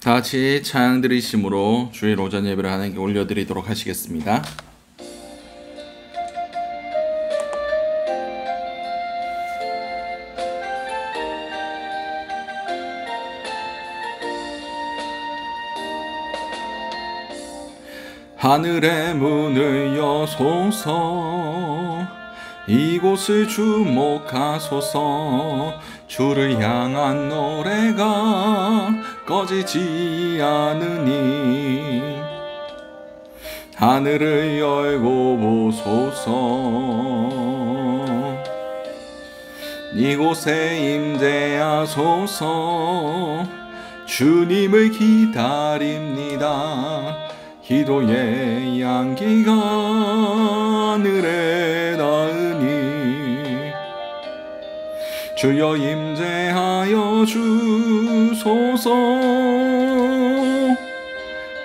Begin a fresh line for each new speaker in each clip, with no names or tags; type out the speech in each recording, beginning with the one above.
다 같이 찬양 드리심으로 주일 오전 예배를 하나님께 올려드리도록 하시겠습니다. 하늘의 문을 여소서, 이곳을 주목하소서. 주를 향한 노래가 꺼지지 않으니 하늘을 열고 보소서. 이곳에 임재하소서. 주님을 기다립니다. 기도의 향기가 하늘에 닿으니 주여 임재하여 주소서.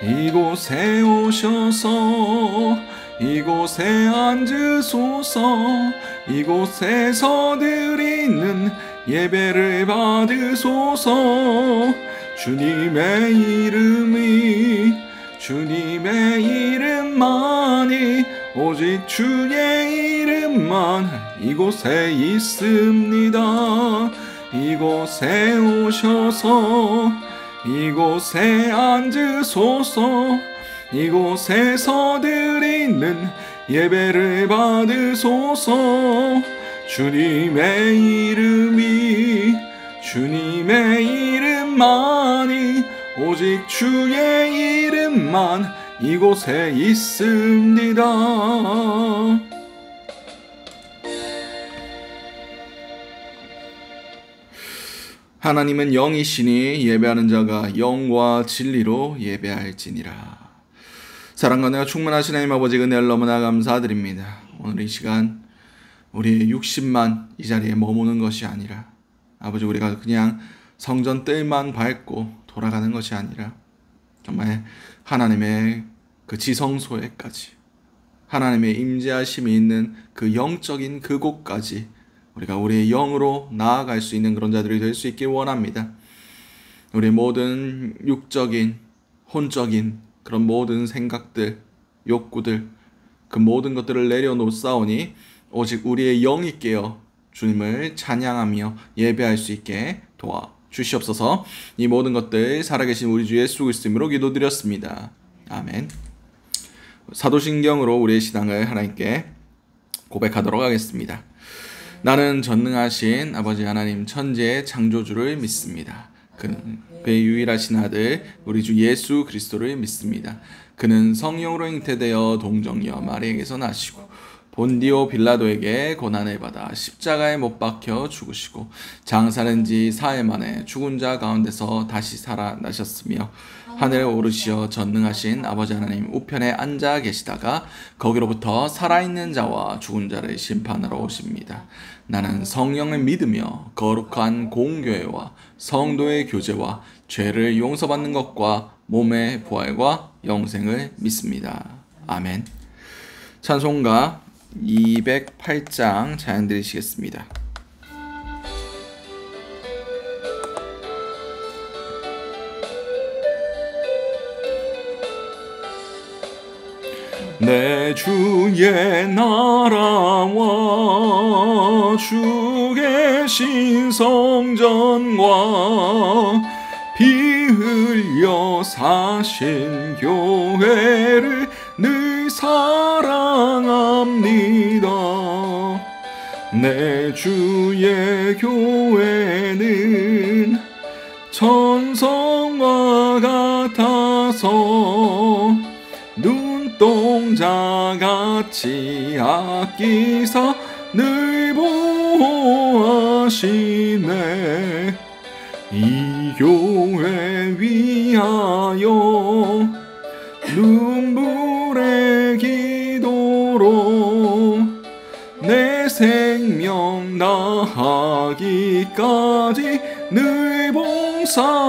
이곳에 오셔서 이곳에 앉으소서. 이곳에서 드리는 예배를 받으소서. 주님의 이름만이, 오직 주의 이름만 이곳에 있습니다. 이곳에 오셔서 이곳에 앉으소서. 이곳에서 드리는 예배를 받으소서. 주님의 이름만이, 오직 주의 이름만 이곳에 있습니다. 하나님은 영이시니 예배하는 자가 영과 진리로 예배할지니라. 사랑과 은혜가 충만하신 하나님 아버지, 은혜를 너무나 감사드립니다. 오늘 이 시간 우리의 육신만 이 자리에 머무는 것이 아니라, 아버지, 우리가 그냥 성전 뜰만 밟고 돌아가는 것이 아니라 정말 하나님의 그 지성소에까지, 하나님의 임재하심이 있는 그 영적인 그곳까지 우리가 우리의 영으로 나아갈 수 있는 그런 자들이 될 수 있길 원합니다. 우리의 모든 육적인, 혼적인 그런 모든 생각들, 욕구들, 그 모든 것들을 내려놓사오니 오직 우리의 영이 깨어 주님을 찬양하며 예배할 수 있게 도와주시옵소서. 이 모든 것들 살아계신 우리 주 예수 그리스도로 기도드렸습니다. 아멘. 사도신경으로 우리의 신앙을 하나님께 고백하도록 하겠습니다. 나는 전능하신 아버지 하나님 천지의 창조주를 믿습니다. 그는 그의 유일하신 아들 우리 주 예수 그리스도를 믿습니다. 그는 성령으로 잉태되어 동정녀 마리에게서 나시고 본디오 빌라도에게 고난을 받아 십자가에 못 박혀 죽으시고 장사는 지 사흘 만에 죽은 자 가운데서 다시 살아나셨으며 하늘에 오르시어 전능하신 아버지 하나님 우편에 앉아 계시다가 거기로부터 살아있는 자와 죽은 자를 심판하러 오십니다. 나는 성령을 믿으며 거룩한 공교회와 성도의 교제와 죄를 용서받는 것과 몸의 부활과 영생을 믿습니다. 아멘. 찬송가 208장 찬양 드리시겠습니다. 내 주의 나라와 주 계신 성전과 피 흘려 사신 교회를 늘 사랑합니다. 내 주의 교회는 천성과 같아서 눈동자같이 아끼사 늘 보호하시네. 이 교회 위하여 눈물의 기도로 내 생명 다하기까지 늘 봉사합니다.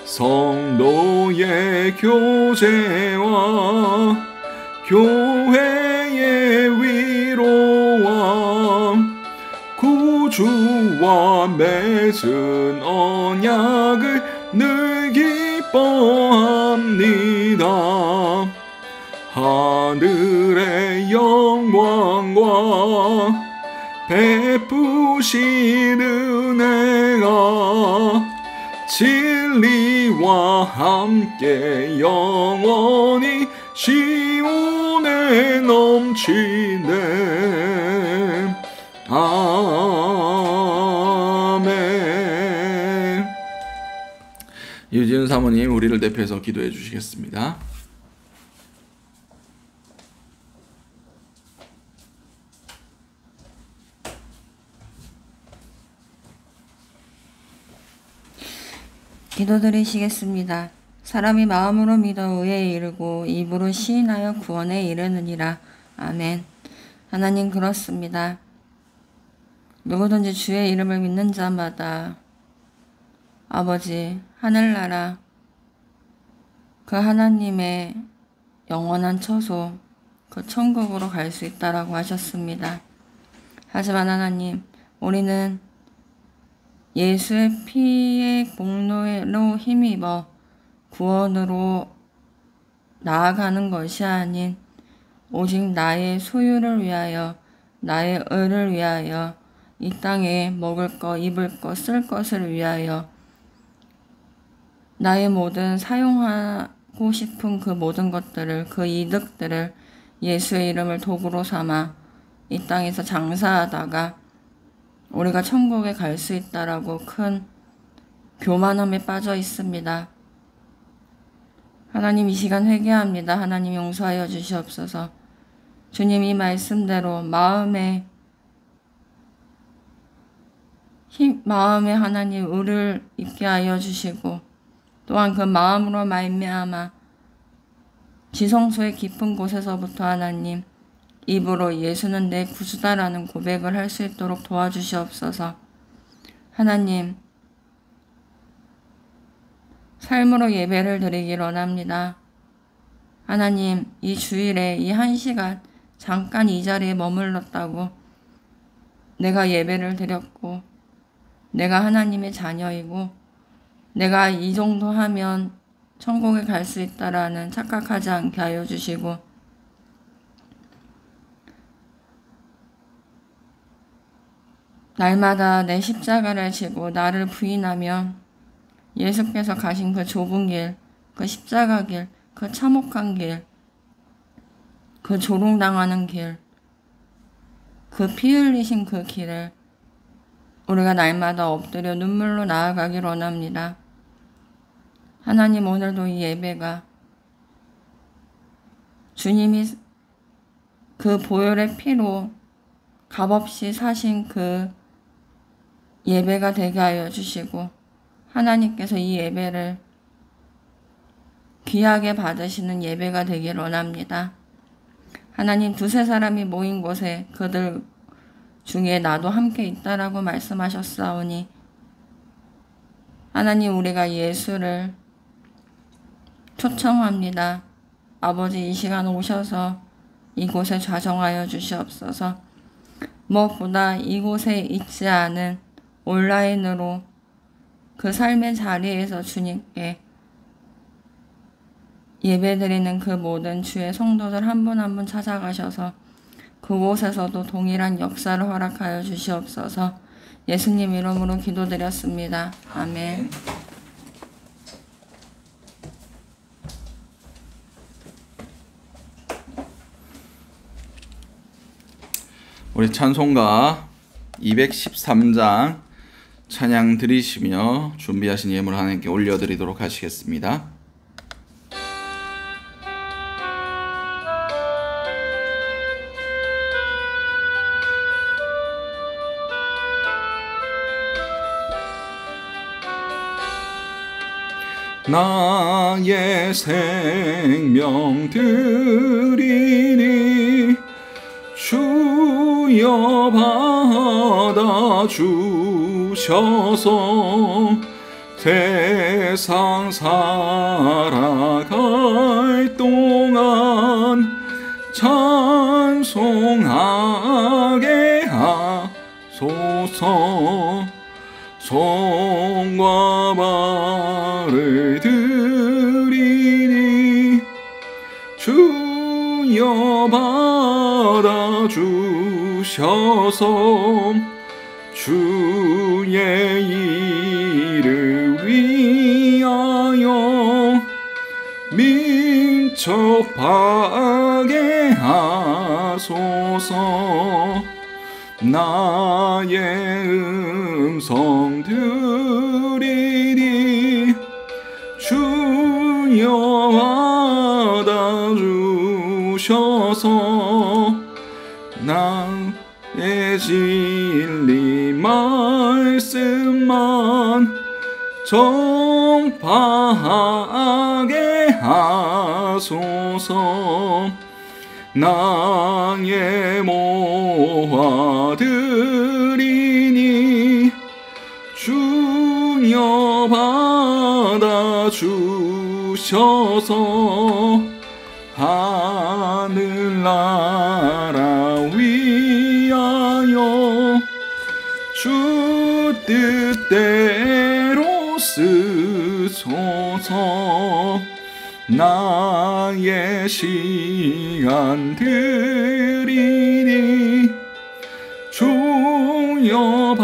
성도의 교제와 교회의 위로와 구주와 맺은 언약을 늘 기뻐합니다. 하늘의 영광과 베푸신 은혜가 진리와 함께 영원히 시온에 넘치네. 아멘. 유지은 사모님 우리를 대표해서 기도해 주시겠습니다.
기도드리시겠습니다. 사람이 마음으로 믿어 의에 이르고 입으로 시인하여 구원에 이르느니라. 아멘. 하나님, 그렇습니다. 누구든지 주의 이름을 믿는 자마다 아버지 하늘나라 그 하나님의 영원한 처소 그 천국으로 갈 수 있다라고 하셨습니다. 하지만 하나님, 우리는 예수의 피의 공로로 힘입어 구원으로 나아가는 것이 아닌 오직 나의 소유를 위하여, 나의 의를 위하여, 이 땅에 먹을 것, 입을 것, 쓸 것을 위하여 나의 모든 사용하고 싶은 그 모든 것들을, 그 이득들을 예수의 이름을 도구로 삼아 이 땅에서 장사하다가 우리가 천국에 갈 수 있다라고 큰 교만함에 빠져 있습니다. 하나님, 이 시간 회개합니다. 하나님, 용서하여 주시옵소서. 주님, 이 말씀대로 마음에 하나님 의를 입게 하여 주시고, 또한 그 마음으로 말미암아 지성소의 깊은 곳에서부터 하나님 입으로 예수는 내 구주다라는 고백을 할 수 있도록 도와주시옵소서. 하나님, 삶으로 예배를 드리기 원합니다. 하나님, 이 주일에 이 1시간 잠깐 이 자리에 머물렀다고 내가 예배를 드렸고, 내가 하나님의 자녀이고, 내가 이 정도 하면 천국에 갈 수 있다라는 착각하지 않게 하여 주시고, 날마다 내 십자가를 지고 나를 부인하며 예수께서 가신 그 좁은 길, 그 십자가 길, 그 참혹한 길, 그 조롱당하는 길, 그 피 흘리신 그 길을 우리가 날마다 엎드려 눈물로 나아가길 원합니다. 하나님, 오늘도 이 예배가 주님이 그 보혈의 피로 값없이 사신 그 예배가 되게 하여 주시고, 하나님께서 이 예배를 귀하게 받으시는 예배가 되길 원합니다. 하나님, 2-3 사람이 모인 곳에 그들 중에 나도 함께 있다라고 말씀하셨사오니, 하나님, 우리가 예수를 초청합니다. 아버지, 이 시간 오셔서 이곳에 좌정하여 주시옵소서. 무엇보다 이곳에 있지 않은 온라인으로 그 삶의 자리에서 주님께 예배드리는 그 모든 주의 성도들 한 분 한 분 찾아가셔서 그곳에서도 동일한 역사를 허락하여 주시옵소서. 예수님 이름으로 기도드렸습니다. 아멘.
우리 찬송가 213장 찬양 드리시며 준비하신 예물 하나님께 올려드리도록 하시겠습니다. 나의 생명 드리니 주여 받아주셔서 세상 살아갈 동안 찬송하게 하소서. 손과 발을 들이니 주여 받아주셔서 주의 일을 위하여 민첩하게 하소서. 나의 음성 들으니 주여 받아주셔서 나의 진리 말씀만 전파하게 하소서. 나의 모화 드리니 주여 받아주셔서 하늘나라 위하여 주 뜻대로 쓰소서. 나의 시간 드리니 주여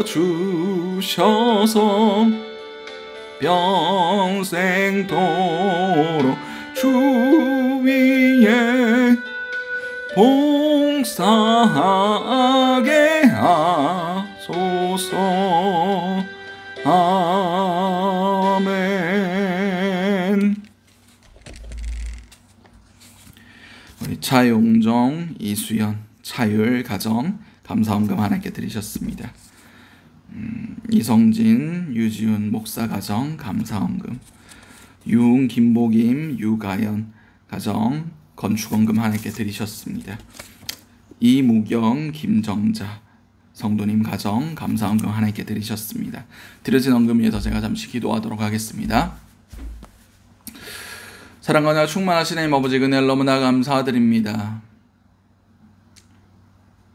받아주셔서 평생도록 주 위에 봉사하게 하소서. 아멘. 우리 차용정, 이수연, 차율 가정 감사헌금 하나님께 드리셨습니다. 이성진, 유지훈 목사 가정 감사헌금, 유웅, 김복임, 유가연 가정 건축헌금 하나님께 드리셨습니다. 이무경, 김정자 성도님 가정 감사헌금 하나님께 드리셨습니다. 드려진 헌금 위해서 제가 잠시 기도하도록 하겠습니다. 사랑과 은혜가 충만하신 하나님 아버지, 은혜를 너무나 감사드립니다.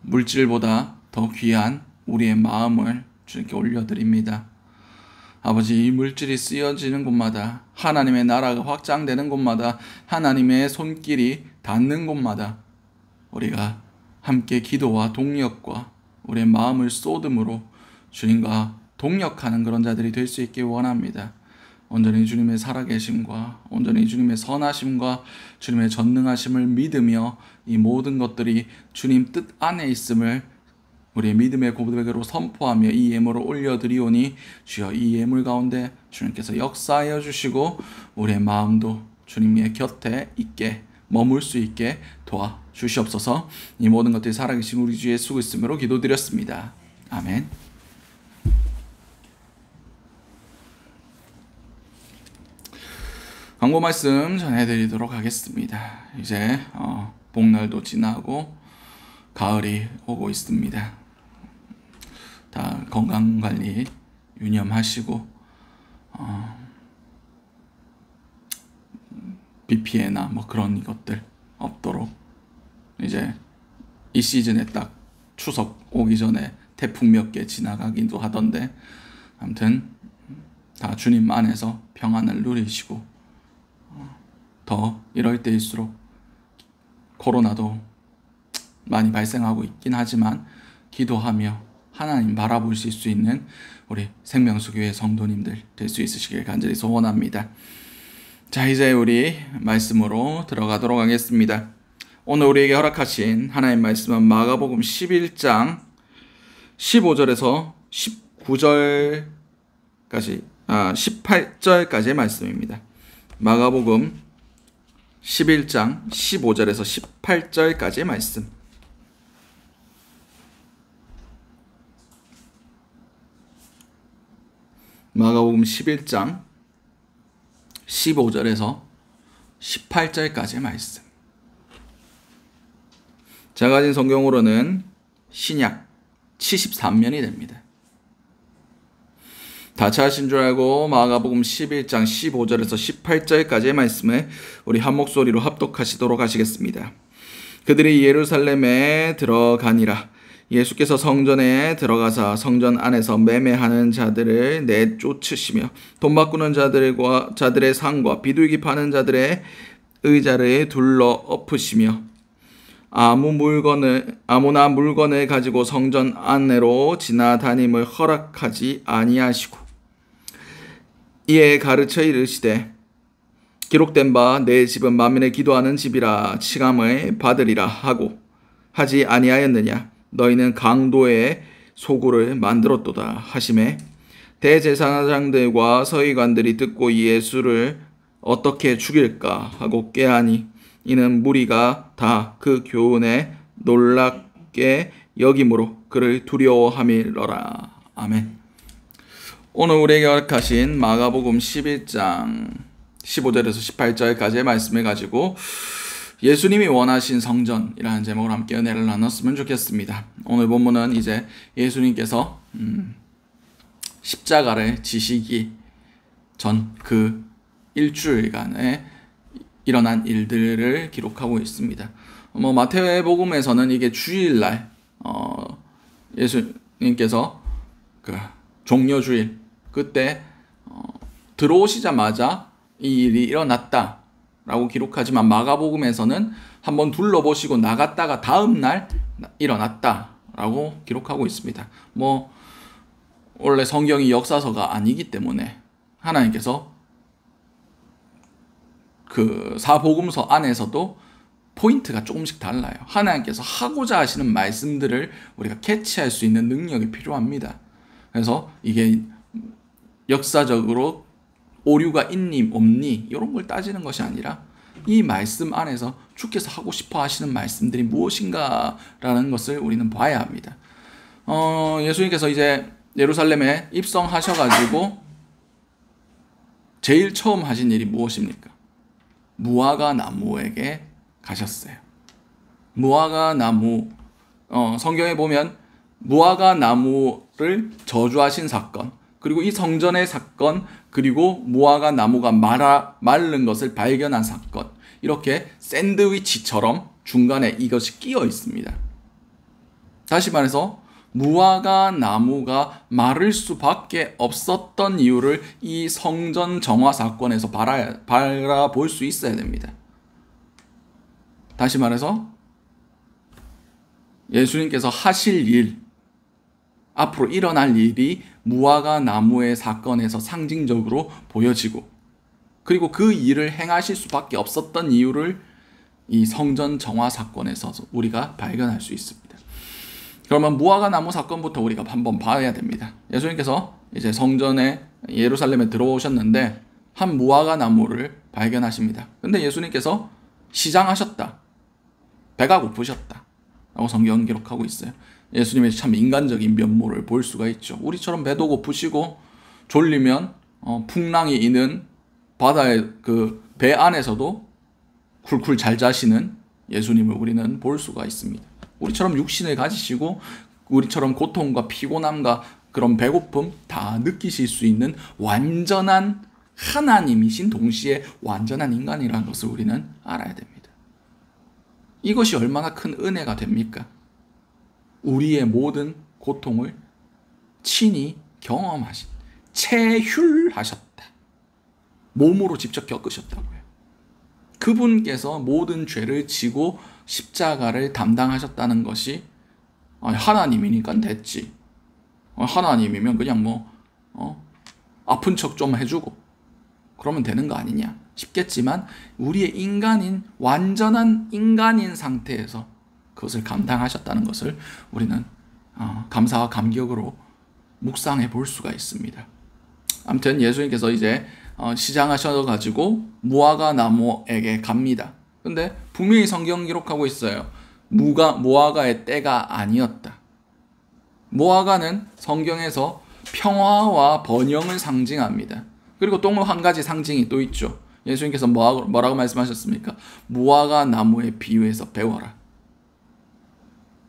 물질보다 더 귀한 우리의 마음을 주님께 올려드립니다. 아버지, 이 물질이 쓰여지는 곳마다, 하나님의 나라가 확장되는 곳마다, 하나님의 손길이 닿는 곳마다 우리가 함께 기도와 동력과 우리의 마음을 쏟음으로 주님과 동력하는 그런 자들이 될 수 있길 원합니다. 온전히 주님의 살아계심과 온전히 주님의 선하심과 주님의 전능하심을 믿으며 이 모든 것들이 주님 뜻 안에 있음을 우리의 믿음의 고백으로 선포하며 이 예물을 올려드리오니 주여 이 예물 가운데 주님께서 역사하여 주시고 우리의 마음도 주님의 곁에 있게 머물 수 있게 도와주시옵소서. 이 모든 것들이 살아계신 우리 주 예수 그리스도로 기도드렸습니다. 아멘. 광고 말씀 전해드리도록 하겠습니다. 이제 복날도 지나고 가을이 오고 있습니다. 다 건강관리 유념하시고 비 피해나 뭐 그런 것들 없도록 이제 이 시즌에 딱 추석 오기 전에 태풍 몇 개 지나가기도 하던데 아무튼 다 주님 안에서 평안을 누리시고 더 이럴 때일수록 코로나도 많이 발생하고 있긴 하지만 기도하며 하나님 바라보실 수 있는 우리 생명수교회 성도님들 될 수 있으시길 간절히 소원합니다. 자, 이제 우리 말씀으로 들어가도록 하겠습니다. 오늘 우리에게 허락하신 하나님 말씀은 마가복음 11장 15절에서 18절까지의 말씀입니다. 마가복음 11장 15절에서 18절까지의 말씀. 마가복음 11장 15절에서 18절까지의 말씀. 제가 가진 성경으로는 신약 73면이 됩니다. 다 찾으신 줄 알고 마가복음 11장 15절에서 18절까지의 말씀을 우리 한 목소리로 합독하시도록 하시겠습니다. 그들이 예루살렘에 들어가니라. 예수께서 성전에 들어가사 성전 안에서 매매하는 자들을 내쫓으시며 돈 바꾸는 자들의 상과 비둘기 파는 자들의 의자를 둘러 엎으시며 아무나 물건을 가지고 성전 안내로 지나다님을 허락하지 아니하시고 이에 가르쳐 이르시되 기록된 바 내 집은 만민의 기도하는 집이라 칭함을 받으리라 하고 하지 아니하였느냐. 너희는 강도의 소굴을 만들었도다 하시매 대제사장들과 서기관들이 듣고 예수를 어떻게 죽일까 하고 꾀하니 이는 무리가 다 그 교훈에 놀랍게 여김으로 그를 두려워함이러라. 아멘. 오늘 우리에게 허락하신 마가복음 11장 15절에서 18절까지의 말씀을 가지고 예수님이 원하신 성전이라는 제목으로 함께 은혜를 나눴으면 좋겠습니다. 오늘 본문은 이제 예수님께서 십자가를 지시기 전 그 일주일간에 일어난 일들을 기록하고 있습니다. 마태복음에서는 이게 주일날 예수님께서 그 종려주일 그때 들어오시자마자 이 일이 일어났다라고 기록하지만 마가복음에서는 한번 둘러보시고 나갔다가 다음날 일어났다라고 기록하고 있습니다. 원래 성경이 역사서가 아니기 때문에 하나님께서 그 사복음서 안에서도 포인트가 조금씩 달라요. 하나님께서 하고자 하시는 말씀들을 우리가 캐치할 수 있는 능력이 필요합니다. 그래서 이게 역사적으로 오류가 있니 없니 이런 걸 따지는 것이 아니라 이 말씀 안에서 주께서 하고 싶어 하시는 말씀들이 무엇인가라는 것을 우리는 봐야 합니다. 예수님께서 이제 예루살렘에 입성하셔가지고 제일 처음 하신 일이 무엇입니까? 무화과 나무에게 가셨어요. 무화과 나무, 성경에 보면 무화과 나무를 저주하신 사건, 그리고 이 성전의 사건, 그리고 무화과 나무가 마른 것을 발견한 사건, 이렇게 샌드위치처럼 중간에 이것이 끼어 있습니다. 다시 말해서 무화과 나무가 마를 수밖에 없었던 이유를 이 성전 정화 사건에서 바라볼 수 있어야 됩니다. 다시 말해서 예수님께서 하실 일, 앞으로 일어날 일이 무화과 나무의 사건에서 상징적으로 보여지고, 그리고 그 일을 행하실 수밖에 없었던 이유를 이 성전 정화 사건에서 우리가 발견할 수 있습니다. 그러면 무화과 나무 사건부터 우리가 한번 봐야 됩니다. 예수님께서 이제 성전에 예루살렘에 들어오셨는데 한 무화과 나무를 발견하십니다. 근데 예수님께서 시장하셨다. 배가 고프셨다. 라고 성경은 기록하고 있어요. 예수님의 참 인간적인 면모를 볼 수가 있죠. 우리처럼 배도 고프시고 졸리면 풍랑이 있는 바다의 그 배 안에서도 쿨쿨 잘 자시는 예수님을 우리는 볼 수가 있습니다. 우리처럼 육신을 가지시고 우리처럼 고통과 피곤함과 그런 배고픔 다 느끼실 수 있는 완전한 하나님이신 동시에 완전한 인간이라는 것을 우리는 알아야 됩니다. 이것이 얼마나 큰 은혜가 됩니까? 우리의 모든 고통을 친히 경험하신, 체휼하셨다. 몸으로 직접 겪으셨다고요. 그분께서 모든 죄를 지고 십자가를 담당하셨다는 것이 하나님이니까 됐지. 하나님이면 그냥 아픈 척 좀 해주고 그러면 되는 거 아니냐 싶겠지만 우리의 완전한 인간인 상태에서 그것을 감당하셨다는 것을 우리는 감사와 감격으로 묵상해 볼 수가 있습니다. 아무튼 예수님께서 이제 시장하셔가지고 무화과 나무에게 갑니다. 근데 분명히 성경 기록하고 있어요. 무화과의 때가 아니었다. 무화과는 성경에서 평화와 번영을 상징합니다. 그리고 또 한 가지 상징이 또 있죠. 예수님께서 뭐라고 말씀하셨습니까? 무화과 나무에 비유해서 배워라.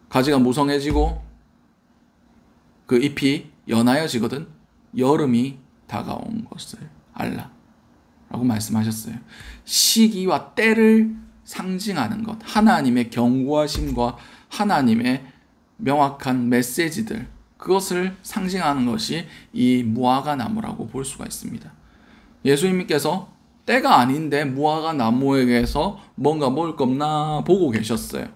가지가 무성해지고 그 잎이 연하여지거든 여름이 다가온 것을 알라. 라고 말씀하셨어요. 시기와 때를 상징하는 것, 하나님의 견고하심과 하나님의 명확한 메시지들, 그것을 상징하는 것이 이 무화과 나무라고 볼 수가 있습니다. 예수님께서 때가 아닌데 무화과 나무에게서 뭔가 먹을 거 없나 보고 계셨어요.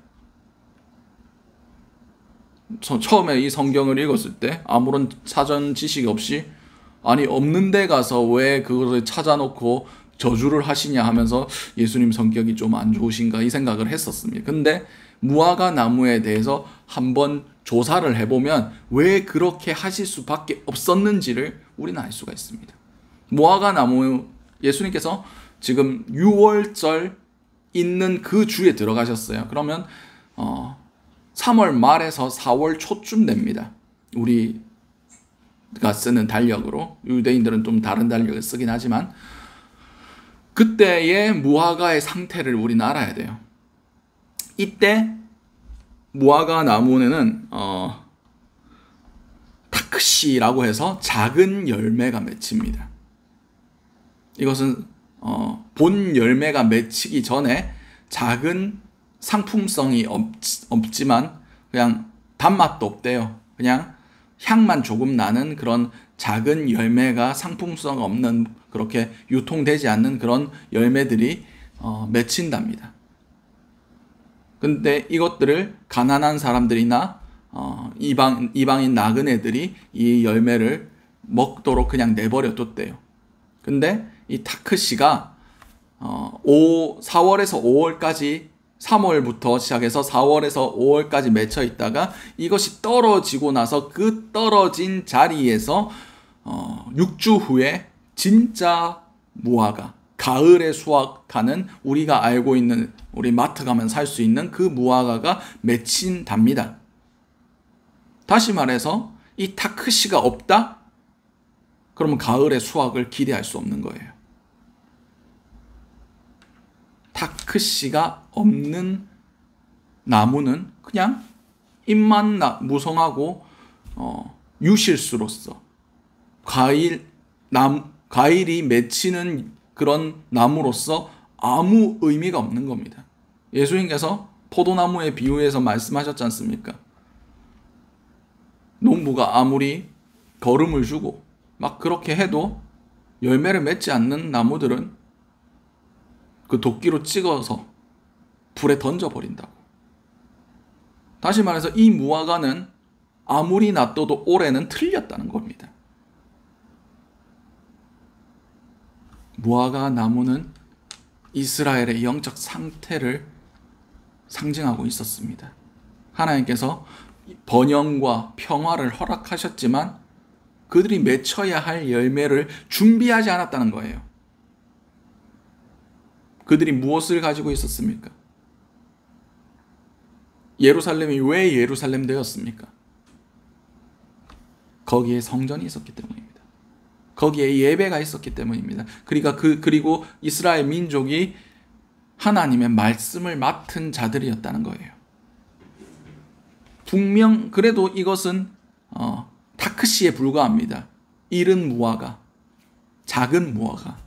처음에 이 성경을 읽었을 때 아무런 사전 지식 없이 아니 없는 데 가서 왜 그것을 찾아놓고 저주를 하시냐 하면서 예수님 성격이 좀 안 좋으신가 이 생각을 했었습니다. 근데 무화과 나무에 대해서 한번 조사를 해보면 왜 그렇게 하실 수밖에 없었는지를 우리는 알 수가 있습니다. 무화과 나무, 예수님께서 지금 6월절 있는 그 주에 들어가셨어요. 그러면 3월 말에서 4월 초쯤 됩니다. 우리가 쓰는 달력으로. 유대인들은 좀 다른 달력을 쓰긴 하지만 그때의 무화과의 상태를 우리는 알아야 돼요. 이때 무화과 나무에는 타크시라고 해서 작은 열매가 맺힙니다. 이것은 본 열매가 맺히기 전에 작은 상품성이 없지만 그냥 단맛도 없대요. 그냥 향만 조금 나는 그런 작은 열매가 상품성 없는, 그렇게 유통되지 않는 그런 열매들이 맺힌답니다. 근데 이것들을 가난한 사람들이나 이방인 나그네들이 이 열매를 먹도록 그냥 내버려 뒀대요. 근데 이 타크시가 4월에서 5월까지, 3월부터 시작해서 4월에서 5월까지 맺혀 있다가 이것이 떨어지고 나서 그 떨어진 자리에서 6주 후에 진짜 무화과, 가을에 수확하는, 우리가 알고 있는, 우리 마트 가면 살 수 있는 그 무화과가 맺힌답니다. 다시 말해서 이 타크시가 없다? 그러면 가을의 수확을 기대할 수 없는 거예요. 타크시가 없는 나무는 그냥 잎만 무성하고 유실수로서 과일이 맺히는 그런 나무로서 아무 의미가 없는 겁니다. 예수님께서 포도나무에 비유해서 말씀하셨지 않습니까? 농부가 아무리 거름을 주고 막 그렇게 해도 열매를 맺지 않는 나무들은 그 도끼로 찍어서 불에 던져버린다고. 다시 말해서 이 무화과는 아무리 놔둬도 올해는 틀렸다는 겁니다. 무화과 나무는 이스라엘의 영적 상태를 상징하고 있었습니다. 하나님께서 번영과 평화를 허락하셨지만 그들이 맺혀야 할 열매를 준비하지 않았다는 거예요. 그들이 무엇을 가지고 있었습니까? 예루살렘이 왜 예루살렘 되었습니까? 거기에 성전이 있었기 때문입니다. 거기에 예배가 있었기 때문입니다. 그리고 이스라엘 민족이 하나님의 말씀을 맡은 자들이었다는 거예요. 분명 그래도 이것은 타크시에 불과합니다. 이른 무화과, 작은 무화과.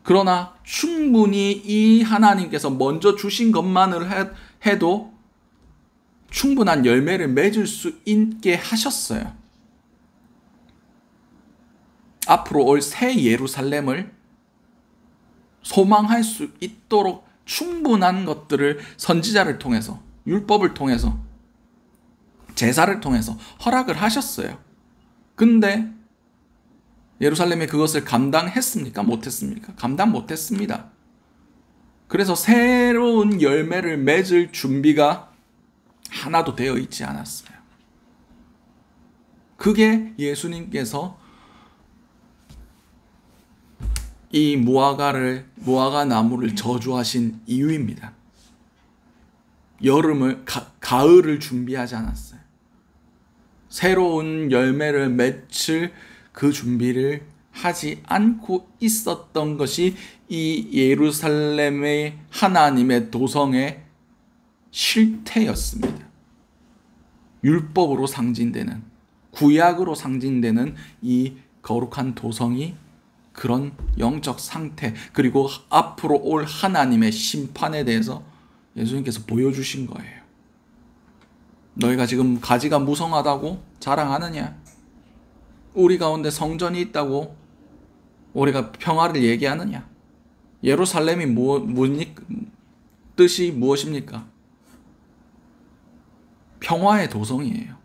그러나 충분히 이 하나님께서 먼저 주신 것만을 해도 충분한 열매를 맺을 수 있게 하셨어요. 앞으로 올 새 예루살렘을 소망할 수 있도록 충분한 것들을 선지자를 통해서, 율법을 통해서, 제사를 통해서 허락을 하셨어요. 근데 예루살렘이 그것을 감당했습니까? 못했습니까? 감당 못했습니다. 그래서 새로운 열매를 맺을 준비가 하나도 되어 있지 않았어요. 그게 예수님께서 이 무화과 나무를 저주하신 이유입니다. 가을을 준비하지 않았어요. 새로운 열매를 맺을 그 준비를 하지 않고 있었던 것이 이 예루살렘의 하나님의 도성의 실태였습니다. 율법으로 상징되는, 구약으로 상징되는 이 거룩한 도성이 그런 영적 상태, 그리고 앞으로 올 하나님의 심판에 대해서 예수님께서 보여주신 거예요. 너희가 지금 가지가 무성하다고 자랑하느냐? 우리 가운데 성전이 있다고 우리가 평화를 얘기하느냐? 예루살렘이 뜻이 무엇입니까? 평화의 도성이에요.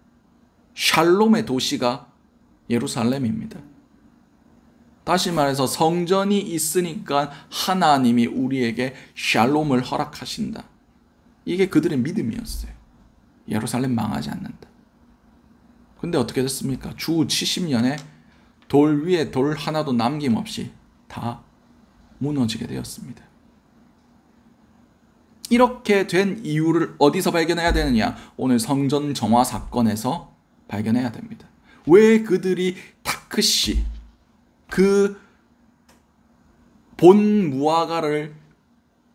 샬롬의 도시가 예루살렘입니다. 다시 말해서 성전이 있으니까 하나님이 우리에게 샬롬을 허락하신다. 이게 그들의 믿음이었어요. 예루살렘 망하지 않는다. 근데 어떻게 됐습니까? 주 70년에 돌 위에 돌 하나도 남김없이 다 무너지게 되었습니다. 이렇게 된 이유를 어디서 발견해야 되느냐? 오늘 성전 정화 사건에서 발견해야 됩니다. 왜 그들이 타크시 그 본 무화과를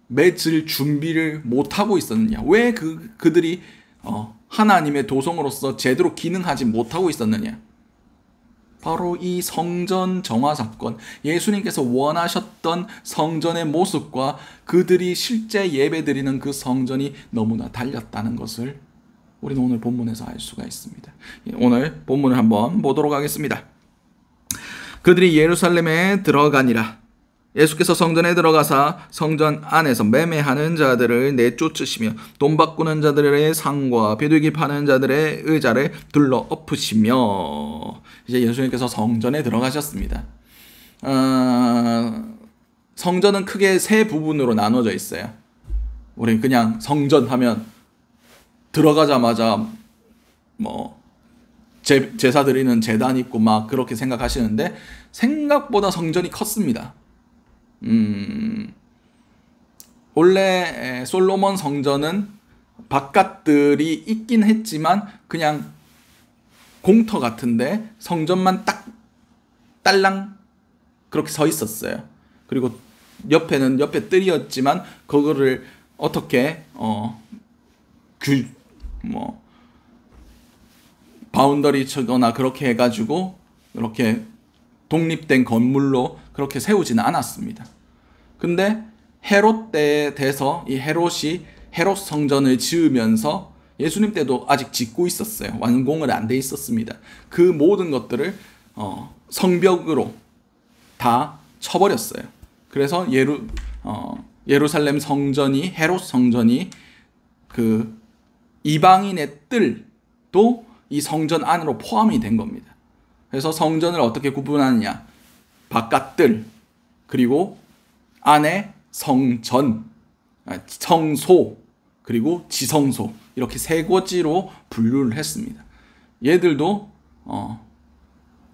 맺을 준비를 못하고 있었느냐? 왜 그들이 하나님의 도성으로서 제대로 기능하지 못하고 있었느냐? 바로 이 성전 정화 사건, 예수님께서 원하셨던 성전의 모습과 그들이 실제 예배드리는 그 성전이 너무나 달렸다는 것을 우리는 오늘 본문에서 알 수가 있습니다. 오늘 본문을 한번 보도록 하겠습니다. 그들이 예루살렘에 들어가니라. 예수께서 성전에 들어가사 성전 안에서 매매하는 자들을 내쫓으시며 돈 바꾸는 자들의 상과 비둘기 파는 자들의 의자를 둘러 엎으시며, 이제 예수님께서 성전에 들어가셨습니다. 성전은 크게 세 부분으로 나눠져 있어요. 우리 그냥 성전 하면 들어가자마자 제사 드리는 제단 있고 막 그렇게 생각하시는데 생각보다 성전이 컸습니다. 원래 솔로몬 성전은 바깥들이 있긴 했지만 그냥 공터 같은데 성전만 딱 딸랑 그렇게 서 있었어요. 그리고 옆에 뜰이었지만 그거를 어떻게 바운더리 쳐거나 그렇게 해가지고 이렇게 독립된 건물로 그렇게 세우지는 않았습니다. 근데 헤롯 때에 돼서 이 헤롯이 헤롯 성전을 지으면서 예수님 때도 아직 짓고 있었어요. 완공은 안 돼 있었습니다. 그 모든 것들을 성벽으로 다 쳐버렸어요. 그래서 예루살렘 성전이, 헤롯 성전이 그 이방인의 뜰도 이 성전 안으로 포함이 된 겁니다. 그래서 성전을 어떻게 구분하느냐? 바깥뜰, 그리고 안에 성전, 성소, 그리고 지성소, 이렇게 세 가지로 분류를 했습니다. 얘들도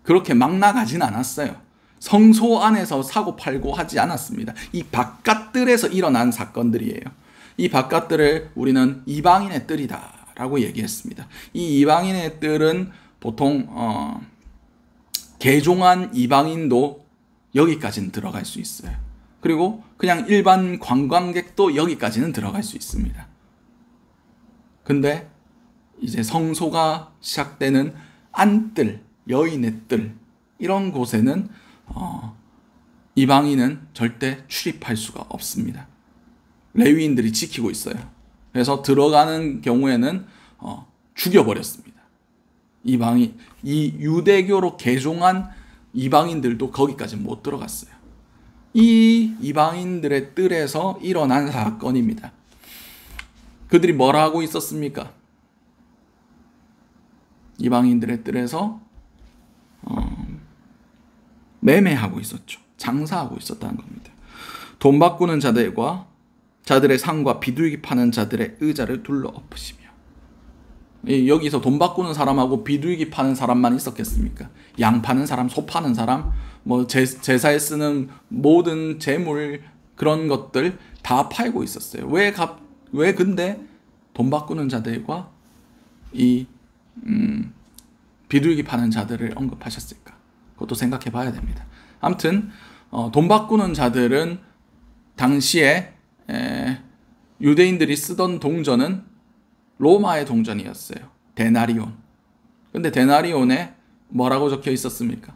그렇게 막 나가진 않았어요. 성소 안에서 사고 팔고 하지 않았습니다. 이 바깥뜰에서 일어난 사건들이에요. 이 바깥뜰을 우리는 이방인의 뜰이다 라고 얘기했습니다. 이 이방인의 뜰은 보통 개종한 이방인도 여기까지는 들어갈 수 있어요. 그리고 그냥 일반 관광객도 여기까지는 들어갈 수 있습니다. 근데 이제 성소가 시작되는 안뜰, 여인의 뜰, 이런 곳에는 이방인은 절대 출입할 수가 없습니다. 레위인들이 지키고 있어요. 그래서 들어가는 경우에는 죽여버렸습니다. 이 유대교로 개종한 이방인들도 거기까지 못 들어갔어요. 이 이방인들의 뜰에서 일어난 사건입니다. 그들이 뭘 하고 있었습니까? 이방인들의 뜰에서 매매하고 있었죠. 장사하고 있었다는 겁니다. 돈 바꾸는 자들과 자들의 상과 비둘기 파는 자들의 의자를 둘러 엎으시며. 여기서 돈 바꾸는 사람하고 비둘기 파는 사람만 있었겠습니까? 양 파는 사람, 소 파는 사람, 제사에 쓰는 모든 재물, 그런 것들 다 팔고 있었어요. 왜 근데 돈 바꾸는 자들과 이 비둘기 파는 자들을 언급하셨을까? 그것도 생각해 봐야 됩니다. 아무튼 돈 바꾸는 자들은 당시에 유대인들이 쓰던 동전은 로마의 동전이었어요. 데나리온. 근데 데나리온에 뭐라고 적혀 있었습니까?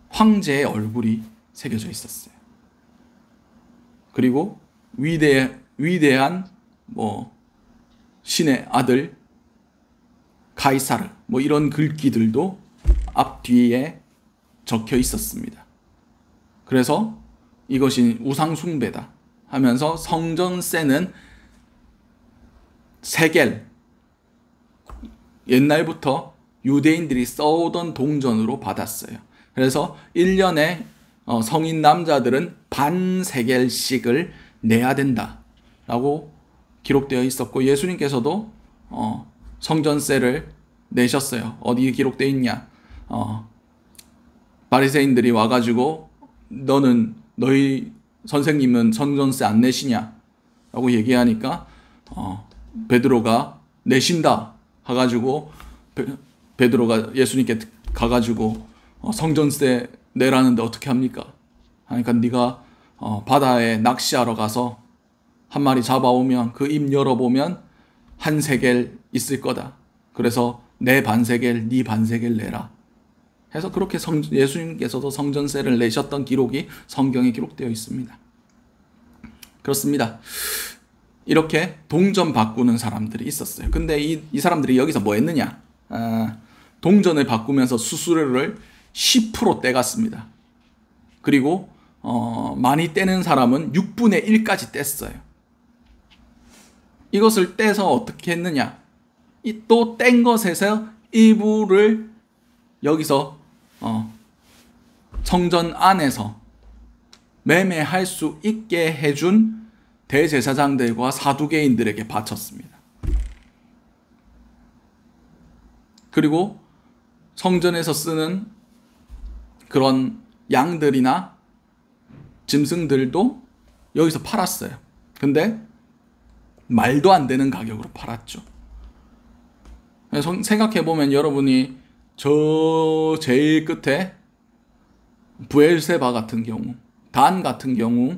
황제의 얼굴이 새겨져 있었어요. 그리고 위대한 신의 아들 카이사르 뭐 이런 글귀들도 앞뒤에 적혀 있었습니다. 그래서 이것이 우상숭배다 하면서 성전세는 세겔, 옛날부터 유대인들이 써오던 동전으로 받았어요. 그래서 1년에 성인 남자들은 반 세겔씩을 내야 된다라고 기록되어 있었고, 예수님께서도 성전세를 내셨어요. 어디에 기록되어 있냐? 바리새인들이 와가지고 너희 선생님은 성전세 안 내시냐? 라고 얘기하니까 베드로가 내신다 해가지고 베드로가 예수님께 가가지고 성전세 내라는데 어떻게 합니까? 하니까 네가 바다에 낚시하러 가서 한 마리 잡아오면 그 입 열어보면 한 세겔 있을 거다. 그래서 내 반세겔, 네 반세겔 내라. 해서 그렇게 예수님께서도 성전세를 내셨던 기록이 성경에 기록되어 있습니다. 그렇습니다. 이렇게 동전 바꾸는 사람들이 있었어요. 근데 이 사람들이 여기서 뭐 했느냐? 동전을 바꾸면서 수수료를 10% 떼갔습니다. 그리고 많이 떼는 사람은 6분의 1까지 뗐어요. 이것을 떼서 어떻게 했느냐? 이 또 뗀 것에서 일부를 여기서 성전 안에서 매매할 수 있게 해준 대제사장들과 사두개인들에게 바쳤습니다. 그리고 성전에서 쓰는 그런 양들이나 짐승들도 여기서 팔았어요. 근데 말도 안 되는 가격으로 팔았죠. 생각해보면 여러분이 저 제일 끝에 부엘세바 같은 경우, 단 같은 경우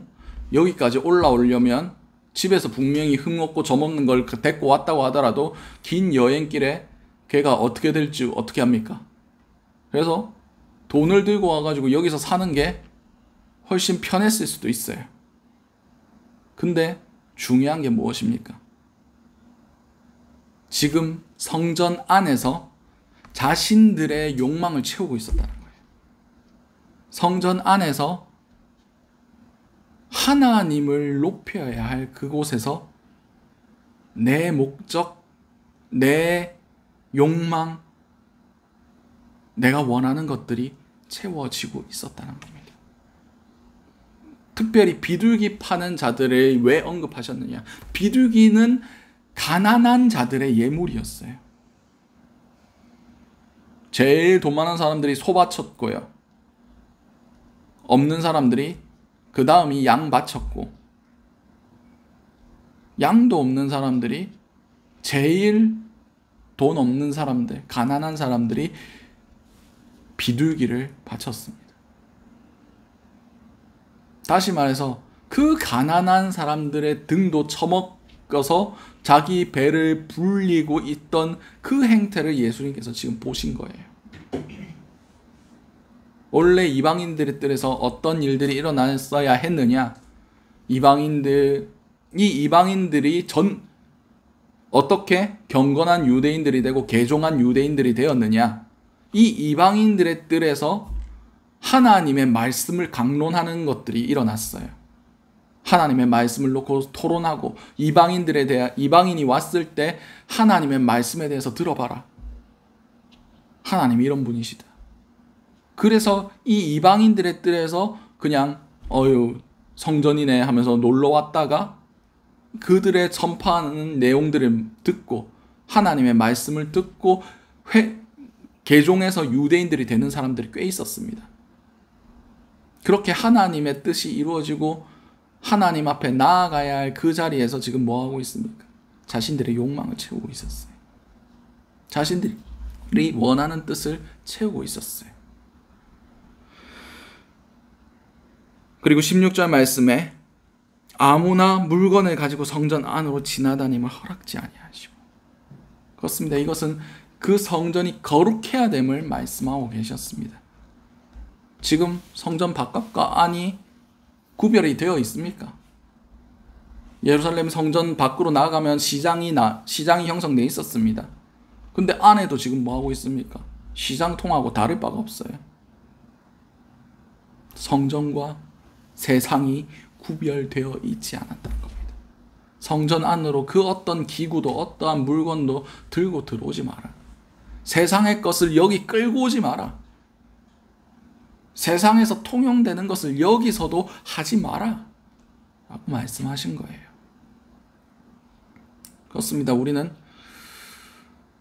여기까지 올라오려면 집에서 분명히 흠없고 점없는 걸 데리고 왔다고 하더라도 긴 여행길에 걔가 어떻게 될지 어떻게 합니까? 그래서 돈을 들고 와가지고 여기서 사는 게 훨씬 편했을 수도 있어요. 근데 중요한 게 무엇입니까? 지금 성전 안에서 자신들의 욕망을 채우고 있었다는 거예요. 성전 안에서 하나님을 높여야 할 그곳에서 내 목적, 내 욕망, 내가 원하는 것들이 채워지고 있었다는 겁니다. 특별히 비둘기 파는 자들을 왜 언급하셨느냐? 비둘기는 가난한 자들의 예물이었어요. 제일 돈 많은 사람들이 소 바쳤고요. 없는 사람들이 그 다음이 양 바쳤고, 양도 없는 사람들이 제일 돈 없는 사람들, 가난한 사람들이 비둘기를 바쳤습니다. 다시 말해서 그 가난한 사람들의 등도 처먹어서 자기 배를 불리고 있던 그 행태를 예수님께서 지금 보신 거예요. 원래 이방인들의 뜰에서 어떤 일들이 일어났어야 했느냐? 이방인들이 어떻게 경건한 유대인들이 되고 개종한 유대인들이 되었느냐? 이 이방인들의 뜰에서 하나님의 말씀을 강론하는 것들이 일어났어요. 하나님의 말씀을 놓고 토론하고, 이방인이 왔을 때 하나님의 말씀에 대해서 들어봐라. 하나님이 이런 분이시다. 그래서 이 이방인들의 뜰에서 그냥 성전이네 하면서 놀러 왔다가 그들의 전파하는 내용들을 듣고 하나님의 말씀을 듣고 개종해서 유대인들이 되는 사람들이 꽤 있었습니다. 그렇게 하나님의 뜻이 이루어지고 하나님 앞에 나아가야 할 그 자리에서 지금 뭐 하고 있습니까? 자신들의 욕망을 채우고 있었어요. 자신들이 원하는 뜻을 채우고 있었어요. 그리고 16절 말씀에 아무나 물건을 가지고 성전 안으로 지나다님을 허락지 아니하시고. 그렇습니다. 이것은 그 성전이 거룩해야 됨을 말씀하고 계셨습니다. 지금 성전 바깥과 안이 구별이 되어 있습니까? 예루살렘 성전 밖으로 나가면 시장이 형성되어 있었습니다. 근데 안에도 지금 뭐 하고 있습니까? 시장통하고 다를 바가 없어요. 성전과 세상이 구별되어 있지 않았다는 겁니다. 성전 안으로 그 어떤 기구도 어떠한 물건도 들고 들어오지 마라. 세상의 것을 여기 끌고 오지 마라. 세상에서 통용되는 것을 여기서도 하지 마라 라고 말씀하신 거예요. 그렇습니다. 우리는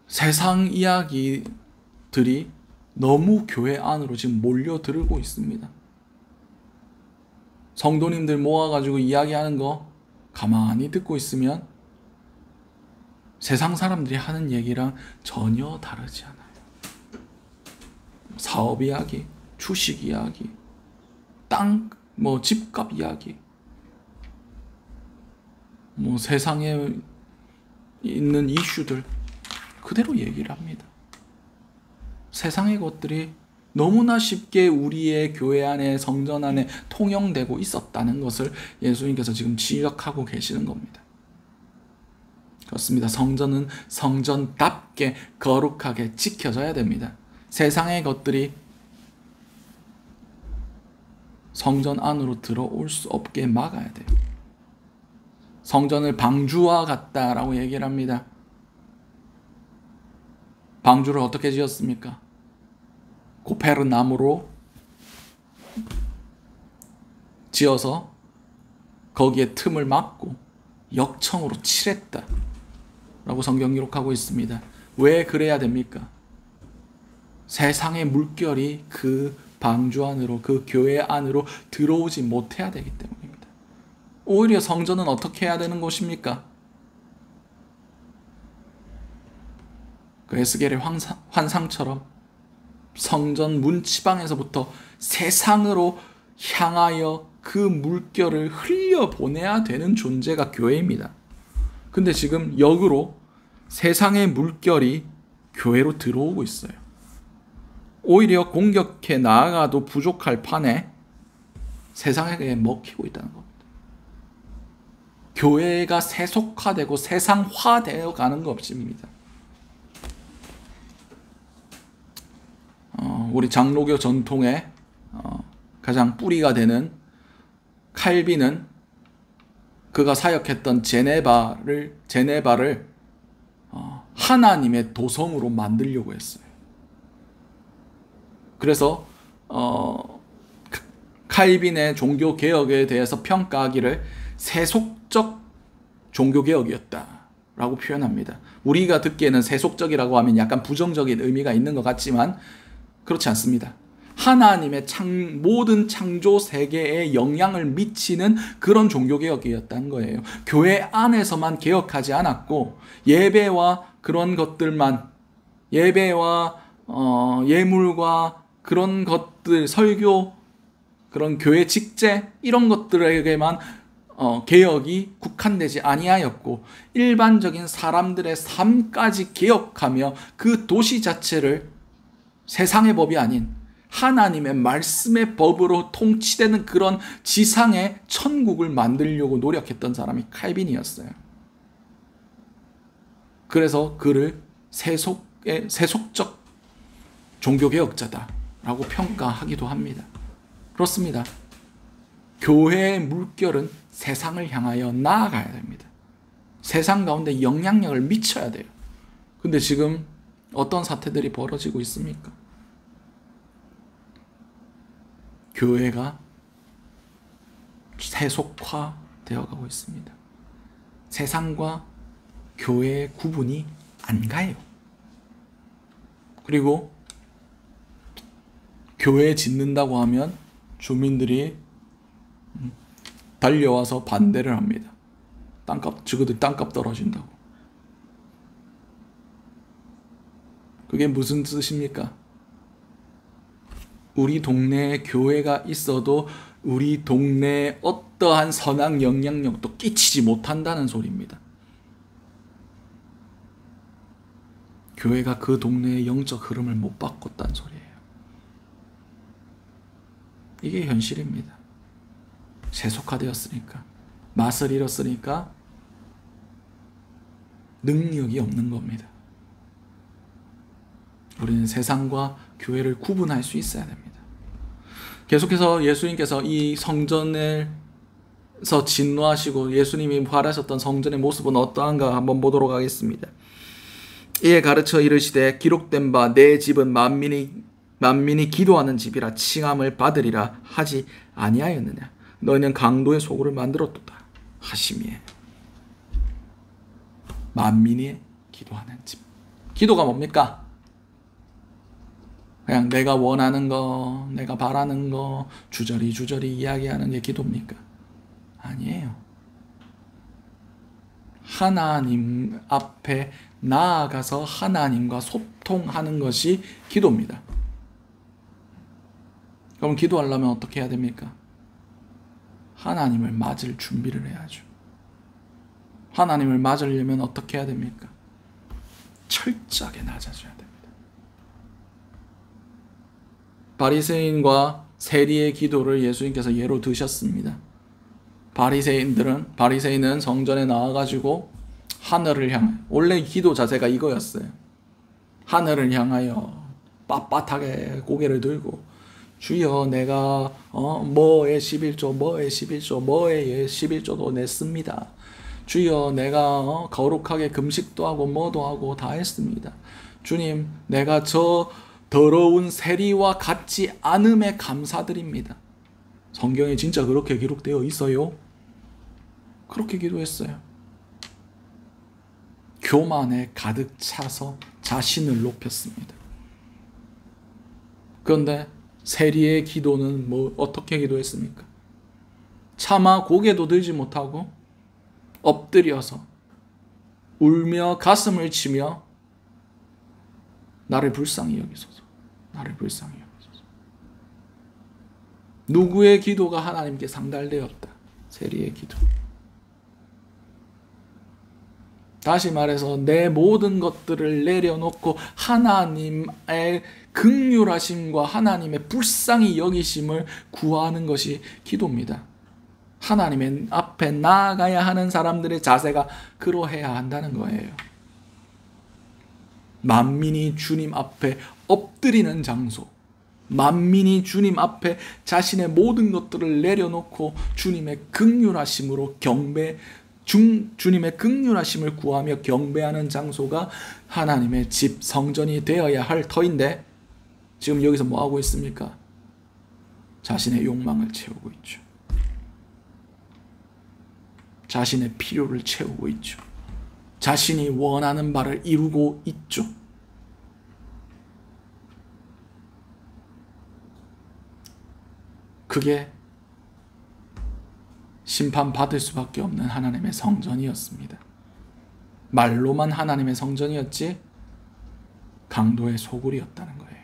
세상 이야기들이 너무 교회 안으로 지금 몰려들고 있습니다. 성도님들 모아가지고 이야기하는 거 가만히 듣고 있으면 세상 사람들이 하는 얘기랑 전혀 다르지 않아요. 사업 이야기, 주식 이야기, 땅, 집값 이야기, 세상에 있는 이슈들 그대로 얘기를 합니다. 세상의 것들이 너무나 쉽게 우리의 교회 안에, 성전 안에 통용되고 있었다는 것을 예수님께서 지금 지적하고 계시는 겁니다. 그렇습니다. 성전은 성전답게 거룩하게 지켜져야 됩니다. 세상의 것들이 성전 안으로 들어올 수 없게 막아야 돼요. 성전을 방주와 같다라고 얘기를 합니다. 방주를 어떻게 지었습니까? 고페르나무로 지어서 거기에 틈을 막고 역청으로 칠했다 라고 성경 기록하고 있습니다. 왜 그래야 됩니까? 세상의 물결이 그 방주 안으로, 그 교회 안으로 들어오지 못해야 되기 때문입니다. 오히려 성전은 어떻게 해야 되는 것입니까? 그 에스겔의 환상처럼 성전 문지방에서부터 세상으로 향하여 그 물결을 흘려보내야 되는 존재가 교회입니다. 근데 지금 역으로 세상의 물결이 교회로 들어오고 있어요. 오히려 공격해 나아가도 부족할 판에 세상에게 먹히고 있다는 겁니다. 교회가 세속화되고 세상화되어 가는 것입니다. 우리 장로교 전통의 가장 뿌리가 되는 칼빈은 그가 사역했던 제네바를 하나님의 도성으로 만들려고 했어요. 그래서 칼빈의 종교 개혁에 대해서 평가하기를 세속적 종교 개혁이었다라고 표현합니다. 우리가 듣기에는 세속적이라고 하면 약간 부정적인 의미가 있는 것 같지만 그렇지 않습니다. 하나님의 모든 창조 세계에 영향을 미치는 그런 종교개혁이었다는 거예요. 교회 안에서만 개혁하지 않았고 예배와 그런 것들만, 예배와 예물과 그런 것들, 설교, 그런 교회 직제 이런 것들에게만 개혁이 국한되지 아니하였고 일반적인 사람들의 삶까지 개혁하며 그 도시 자체를 세상의 법이 아닌 하나님의 말씀의 법으로 통치되는 그런 지상의 천국을 만들려고 노력했던 사람이 칼빈이었어요. 그래서 그를 세속적 종교개혁자다라고 평가하기도 합니다. 그렇습니다. 교회의 물결은 세상을 향하여 나아가야 됩니다. 세상 가운데 영향력을 미쳐야 돼요. 근데 지금 어떤 사태들이 벌어지고 있습니까? 교회가 세속화되어 가고 있습니다. 세상과 교회의 구분이 안 가요. 그리고 교회 짓는다고 하면 주민들이 달려와서 반대를 합니다. 저거들 땅값 떨어진다고. 그게 무슨 뜻입니까? 우리 동네에 교회가 있어도 우리 동네에 어떠한 선한 영향력도 끼치지 못한다는 소리입니다. 교회가 그 동네의 영적 흐름을 못 바꿨다는 소리예요. 이게 현실입니다. 세속화되었으니까, 맛을 잃었으니까 능력이 없는 겁니다. 우리는 세상과 교회를 구분할 수 있어야 됩니다. 계속해서 예수님께서 이 성전에서 진노하시고 예수님이 바라셨던 성전의 모습은 어떠한가 한번 보도록 하겠습니다. 이에 가르쳐 이르시되 기록된 바 내 집은 만민이 기도하는 집이라 칭함을 받으리라 하지 아니하였느냐. 너희는 강도의 소굴을 만들었도다 하심이에요. 만민이 기도하는 집. 기도가 뭡니까? 그냥 내가 원하는 거, 내가 바라는 거 주저리 이야기하는 게 기도입니까? 아니에요. 하나님 앞에 나아가서 하나님과 소통하는 것이 기도입니다. 그럼 기도하려면 어떻게 해야 됩니까? 하나님을 맞을 준비를 해야죠. 하나님을 맞으려면 어떻게 해야 됩니까? 철저하게 낮아져야 됩니다. 바리새인과 세리의 기도를 예수님께서 예로 드셨습니다. 바리새인은 성전에 나와가지고 하늘을 향해, 원래 기도 자세가 이거였어요. 하늘을 향하여 빳빳하게 고개를 들고 주여 내가 뭐의 11조도 냈습니다. 주여 내가 거룩하게 금식도 하고 뭐도 하고 다 했습니다. 주님 내가 저 더러운 세리와 같지 않음에 감사드립니다. 성경에 진짜 그렇게 기록되어 있어요. 그렇게 기도했어요. 교만에 가득 차서 자신을 높였습니다. 그런데 세리의 기도는 어떻게 기도했습니까? 차마 고개도 들지 못하고 엎드려서 울며 가슴을 치며 나를 불쌍히 여기소서. 누구의 기도가 하나님께 상달되었다? 세리의 기도. 다시 말해서 내 모든 것들을 내려놓고 하나님의 긍휼하심과 하나님의 불쌍히 여기심을 구하는 것이 기도입니다. 하나님의 앞에 나아가야 하는 사람들의 자세가 그러해야 한다는 거예요. 만민이 주님 앞에 엎드리는 장소, 만민이 주님 앞에 자신의 모든 것들을 내려놓고 주님의 긍휼하심으로 주님의 긍휼하심을 구하며 경배하는 장소가 하나님의 집, 성전이 되어야 할 터인데 지금 여기서 뭐 하고 있습니까? 자신의 욕망을 채우고 있죠. 자신의 필요를 채우고 있죠. 자신이 원하는 바를 이루고 있죠. 그게 심판받을 수밖에 없는 하나님의 성전이었습니다. 말로만 하나님의 성전이었지 강도의 소굴이었다는 거예요.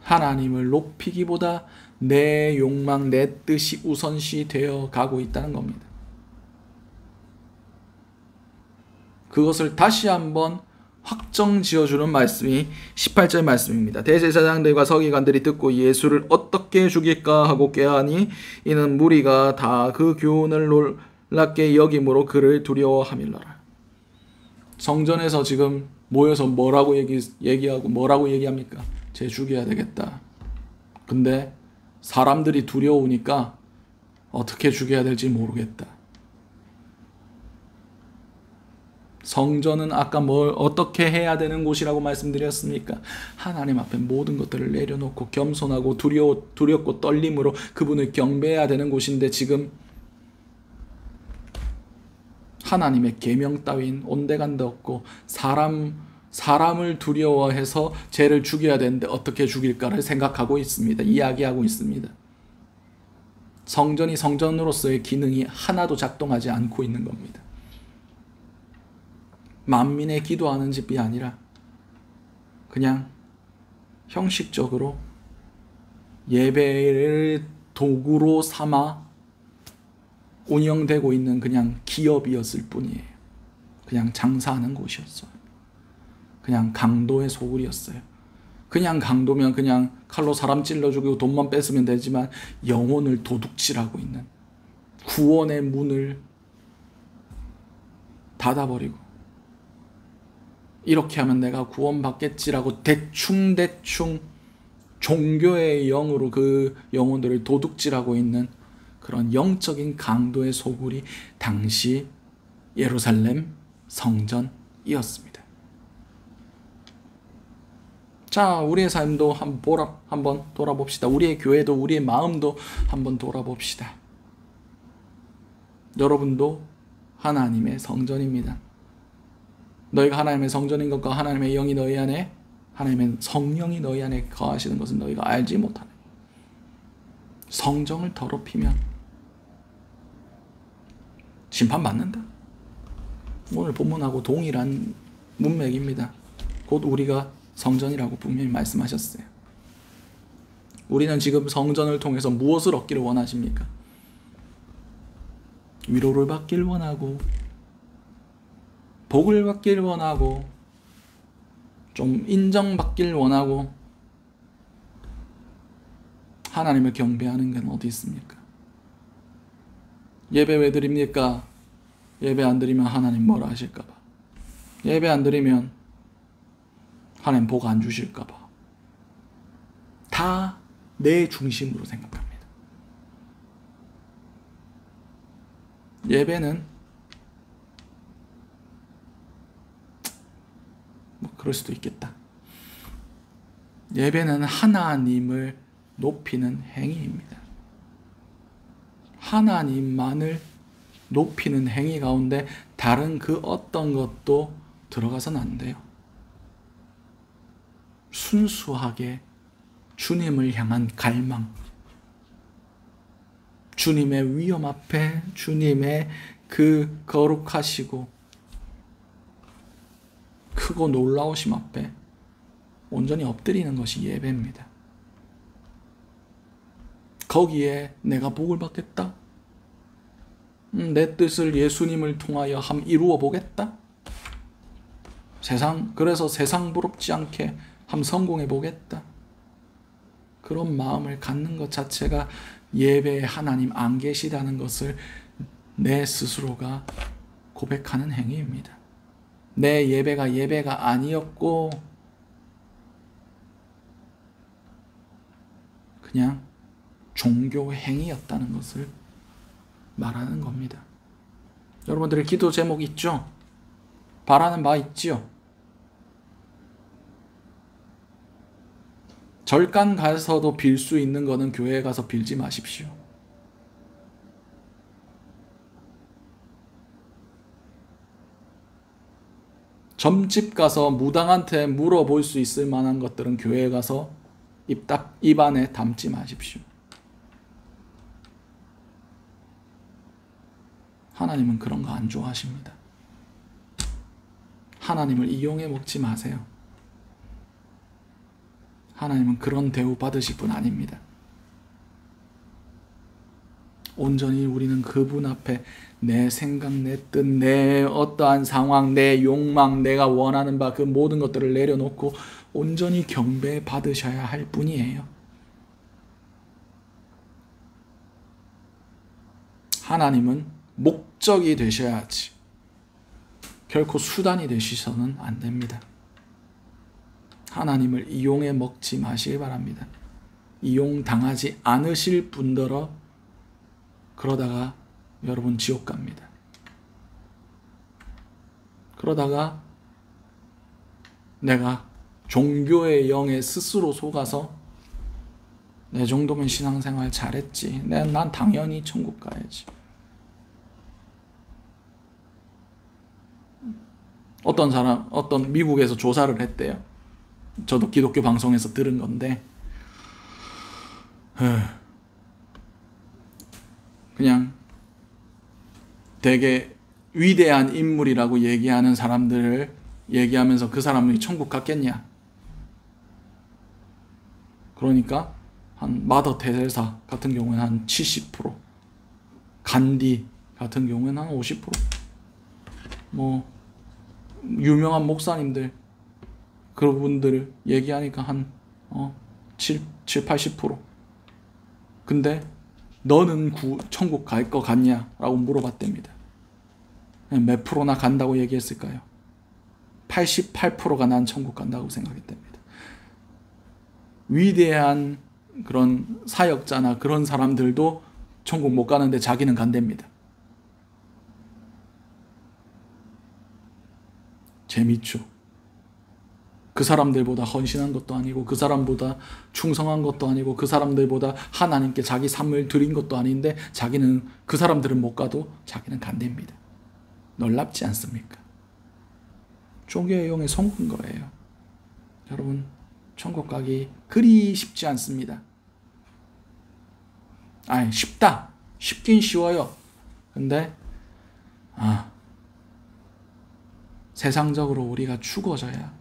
하나님을 높이기보다 내 욕망, 내 뜻이 우선시 되어 가고 있다는 겁니다. 그것을 다시 한번 확정 지어주는 말씀이 18절 말씀입니다. 대제사장들과 서기관들이 듣고 예수를 어떻게 죽일까 하고 꾀하니 이는 무리가 다 그 교훈을 놀랍게 여김으로 그를 두려워함일러라. 성전에서 지금 모여서 뭐라고 얘기하고 뭐라고 얘기합니까? 쟤 죽여야 되겠다. 근데 사람들이 두려우니까 어떻게 죽여야 될지 모르겠다. 성전은 아까 어떻게 해야 되는 곳이라고 말씀드렸습니까? 하나님 앞에 모든 것들을 내려놓고 겸손하고 두렵고 떨림으로 그분을 경배해야 되는 곳인데 지금 하나님의 계명 따윈 온데간데 없고 사람을 두려워해서 죄를 죽여야 되는데 어떻게 죽일까를 생각하고 있습니다. 이야기하고 있습니다. 성전이 성전으로서의 기능이 하나도 작동하지 않고 있는 겁니다. 만민의 기도하는 집이 아니라 그냥 형식적으로 예배를 도구로 삼아 운영되고 있는 그냥 기업이었을 뿐이에요. 그냥 장사하는 곳이었어요. 그냥 강도의 소굴이었어요. 그냥 강도면 그냥 칼로 사람 찔러 죽이고 돈만 뺏으면 되지만 영혼을 도둑질하고 있는, 구원의 문을 닫아버리고 이렇게 하면 내가 구원받겠지라고 대충 종교의 영으로 그 영혼들을 도둑질하고 있는 그런 영적인 강도의 소굴이 당시 예루살렘 성전이었습니다. 자, 우리의 삶도 한번 돌아봅시다. 우리의 교회도, 우리의 마음도 한번 돌아봅시다. 여러분도 하나님의 성전입니다. 너희가 하나님의 성전인 것과 하나님의 영이 너희 안에, 하나님의 성령이 너희 안에 거하시는 것은 너희가 알지 못하네. 성정을 더럽히면 심판받는다. 오늘 본문하고 동일한 문맥입니다. 곧 우리가 성전이라고 분명히 말씀하셨어요. 우리는 지금 성전을 통해서 무엇을 얻기를 원하십니까? 위로를 받길 원하고, 복을 받길 원하고, 좀 인정받길 원하고, 하나님을 경배하는 건 어디 있습니까? 예배 왜 드립니까? 예배 안 드리면 하나님 뭐라 하실까봐. 예배 안 드리면 하나님 복 안 주실까봐. 다 내 중심으로 생각합니다. 예배는 뭐 그럴 수도 있겠다. 예배는 하나님을 높이는 행위입니다. 하나님만을 높이는 행위 가운데 다른 그 어떤 것도 들어가서는 안 돼요. 순수하게 주님을 향한 갈망, 주님의 위엄 앞에, 주님의 그 거룩하시고 크고 놀라우심 앞에 온전히 엎드리는 것이 예배입니다. 거기에 내가 복을 받겠다? 내 뜻을 예수님을 통하여 이루어 보겠다? 그래서 세상 부럽지 않게 성공해 보겠다? 그런 마음을 갖는 것 자체가 예배에 하나님 안 계시다는 것을 내 스스로가 고백하는 행위입니다. 내 예배가 아니었고 그냥 종교 행위였다는 것을 말하는 겁니다. 여러분들의 기도 제목 있죠? 바라는 바 있지요? 절간 가서도 빌 수 있는 거는 교회에 가서 빌지 마십시오. 점집 가서 무당한테 물어볼 수 있을 만한 것들은 교회에 가서 입 안에 담지 마십시오. 하나님은 그런 거 안 좋아하십니다. 하나님을 이용해 먹지 마세요. 하나님은 그런 대우 받으실 분 아닙니다. 온전히 우리는 그분 앞에 내 생각, 내 뜻, 내 어떠한 상황, 내 욕망, 내가 원하는 바 그 모든 것들을 내려놓고 온전히 경배 받으셔야 할 뿐이에요. 하나님은 목적이 되셔야지 결코 수단이 되시서는 안 됩니다. 하나님을 이용해 먹지 마시기 바랍니다. 이용당하지 않으실 분더러 그러다가 여러분 지옥 갑니다. 그러다가 내가 종교의 영에 스스로 속아서 내 정도면 신앙생활 잘했지. 난 당연히 천국 가야지. 어떤 미국에서 조사를 했대요. 저도 기독교 방송에서 들은 건데 그냥 되게 위대한 인물이라고 얘기하는 사람들을 얘기하면서 그 사람이 천국 갔겠냐? 그러니까 한 마더 테레사 같은 경우는 한 70%, 간디 같은 경우는 한 50%, 뭐 유명한 목사님들 그분들을 얘기하니까 한 80%. 근데 너는 천국 갈 거 같냐? 라고 물어봤답니다. 몇 프로나 간다고 얘기했을까요? 88%가 난 천국 간다고 생각했답니다. 위대한 그런 사역자나 그런 사람들도 천국 못 가는데 자기는 간답니다. 재밌죠? 그 사람들보다 헌신한 것도 아니고 그 사람보다 충성한 것도 아니고 그 사람들보다 하나님께 자기 삶을 드린 것도 아닌데 자기는, 그 사람들은 못 가도 자기는 간답니다. 놀랍지 않습니까? 종교의 용에 속은 거예요. 여러분, 천국 가기 그리 쉽지 않습니다. 아니, 쉽다. 쉽긴 쉬워요. 근데 세상적으로 우리가 죽어져야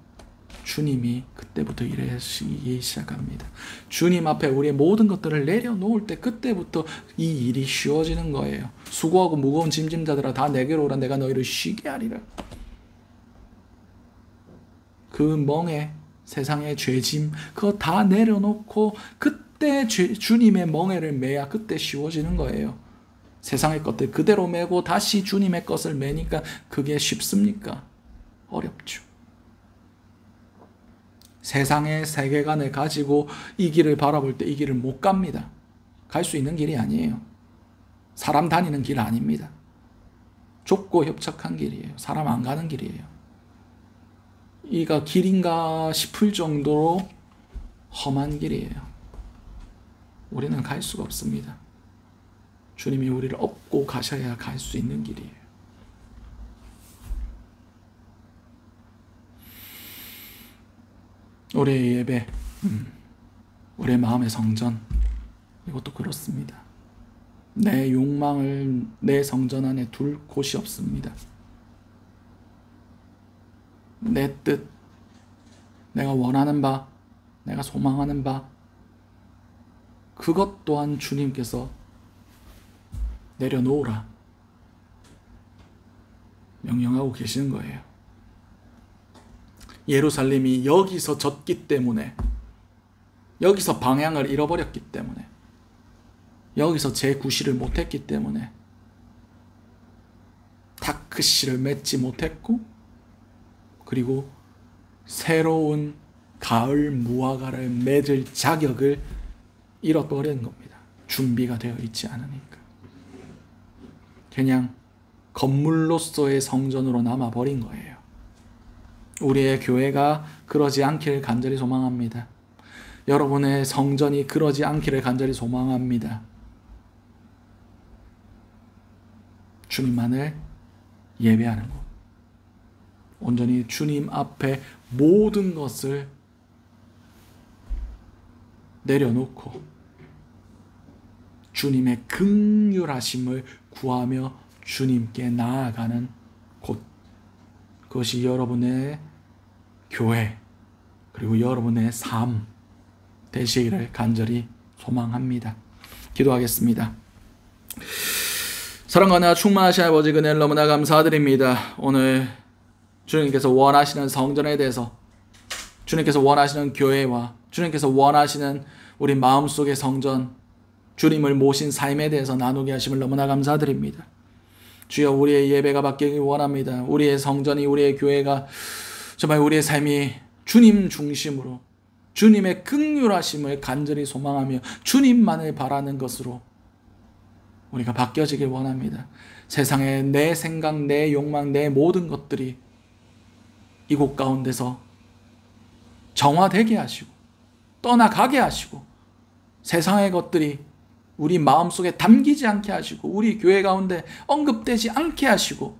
주님이 그때부터 일하시기 시작합니다. 주님 앞에 우리의 모든 것들을 내려놓을 때 그때부터 이 일이 쉬워지는 거예요. 수고하고 무거운 짐진 자들아 다 내게로 오라, 내가 너희를 쉬게 하리라. 그 멍에 세상의 죄짐 그거 다 내려놓고 그때 주님의 멍에를 매야 그때 쉬워지는 거예요. 세상의 것들 그대로 메고 다시 주님의 것을 매니까 그게 쉽습니까? 어렵죠. 세상의 세계관을 가지고 이 길을 바라볼 때 이 길을 못 갑니다. 갈 수 있는 길이 아니에요. 사람 다니는 길 아닙니다. 좁고 협착한 길이에요. 사람 안 가는 길이에요. 이가 길인가 싶을 정도로 험한 길이에요. 우리는 갈 수가 없습니다. 주님이 우리를 업고 가셔야 갈 수 있는 길이에요. 우리의 예배, 우리의 마음의 성전, 이것도 그렇습니다. 내 욕망을 내 성전 안에 둘 곳이 없습니다. 내 뜻, 내가 원하는 바, 내가 소망하는 바, 그것 또한 주님께서 내려놓으라 명령하고 계시는 거예요. 예루살렘이 여기서 졌기 때문에, 여기서 방향을 잃어버렸기 때문에, 여기서 재구실을 못했기 때문에 다크씨를 맺지 못했고, 그리고 새로운 가을 무화과를 맺을 자격을 잃어버린 겁니다. 준비가 되어 있지 않으니까. 그냥 건물로서의 성전으로 남아버린 거예요. 우리의 교회가 그러지 않기를 간절히 소망합니다. 여러분의 성전이 그러지 않기를 간절히 소망합니다. 주님만을 예배하는 것, 온전히 주님 앞에 모든 것을 내려놓고 주님의 긍휼하심을 구하며 주님께 나아가는 곳, 그것이 여러분의 교회 그리고 여러분의 삶 되시기를 간절히 소망합니다. 기도하겠습니다. 사랑과 은혜가 충만하신 아버지, 그늘 너무나 감사드립니다. 오늘 주님께서 원하시는 성전에 대해서, 주님께서 원하시는 교회와 주님께서 원하시는 우리 마음속의 성전, 주님을 모신 삶에 대해서 나누게 하심을 너무나 감사드립니다. 주여, 우리의 예배가 바뀌기 원합니다. 우리의 성전이, 우리의 교회가 정말 우리의 삶이 주님 중심으로 주님의 긍휼하심을 간절히 소망하며 주님만을 바라는 것으로 우리가 바뀌어지길 원합니다. 세상의 내 생각, 내 욕망, 내 모든 것들이 이곳 가운데서 정화되게 하시고 떠나가게 하시고 세상의 것들이 우리 마음속에 담기지 않게 하시고 우리 교회 가운데 언급되지 않게 하시고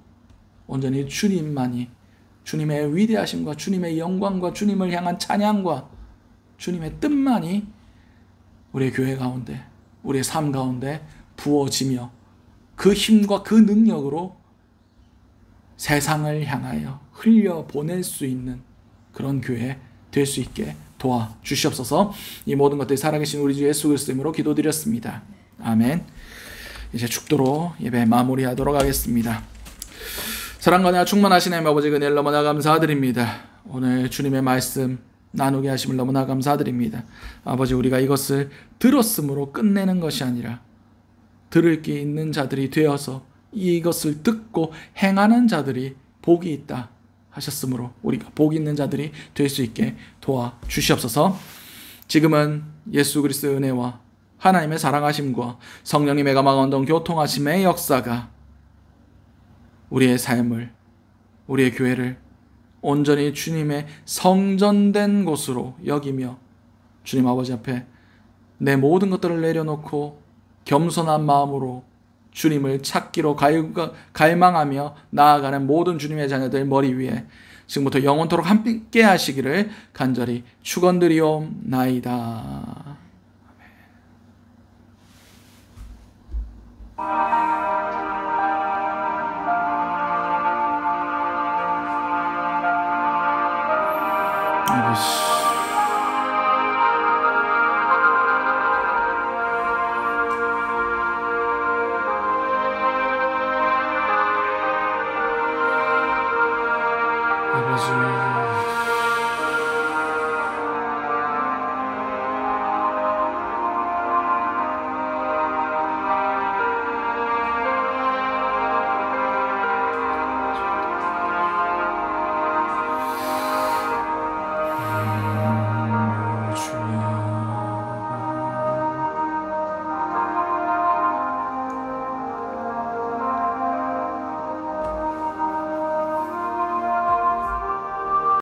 온전히 주님만이, 주님의 위대하심과 주님의 영광과 주님을 향한 찬양과 주님의 뜻만이 우리의 교회 가운데, 우리의 삶 가운데 부어지며 그 힘과 그 능력으로 세상을 향하여 흘려보낼 수 있는 그런 교회 될 수 있게 도와주시옵소서. 이 모든 것들이 살아계신 우리 주 예수 그리스도 이름으로 기도드렸습니다. 아멘. 이제 축도로 예배 마무리하도록 하겠습니다. 사랑과 은혜가 충만하신 하나님 아버지, 은혜를 너무나 감사드립니다. 오늘 주님의 말씀 나누게 하심을 너무나 감사드립니다. 아버지, 우리가 이것을 들었으므로 끝내는 것이 아니라 들을 게 있는 자들이 되어서 이것을 듣고 행하는 자들이 복이 있다. 하셨으므로 우리가 복 있는 자들이 될 수 있게 도와주시옵소서. 지금은 예수 그리스도의 은혜와 하나님의 사랑하심과 성령님의 감화감동 교통하심의 역사가 우리의 삶을, 우리의 교회를 온전히 주님의 성전된 곳으로 여기며 주님 아버지 앞에 내 모든 것들을 내려놓고 겸손한 마음으로 주님을 찾기로 갈망하며 나아가는 모든 주님의 자녀들 머리 위에 지금부터 영원토록 함께 하시기를 간절히 축원드리옵나이다.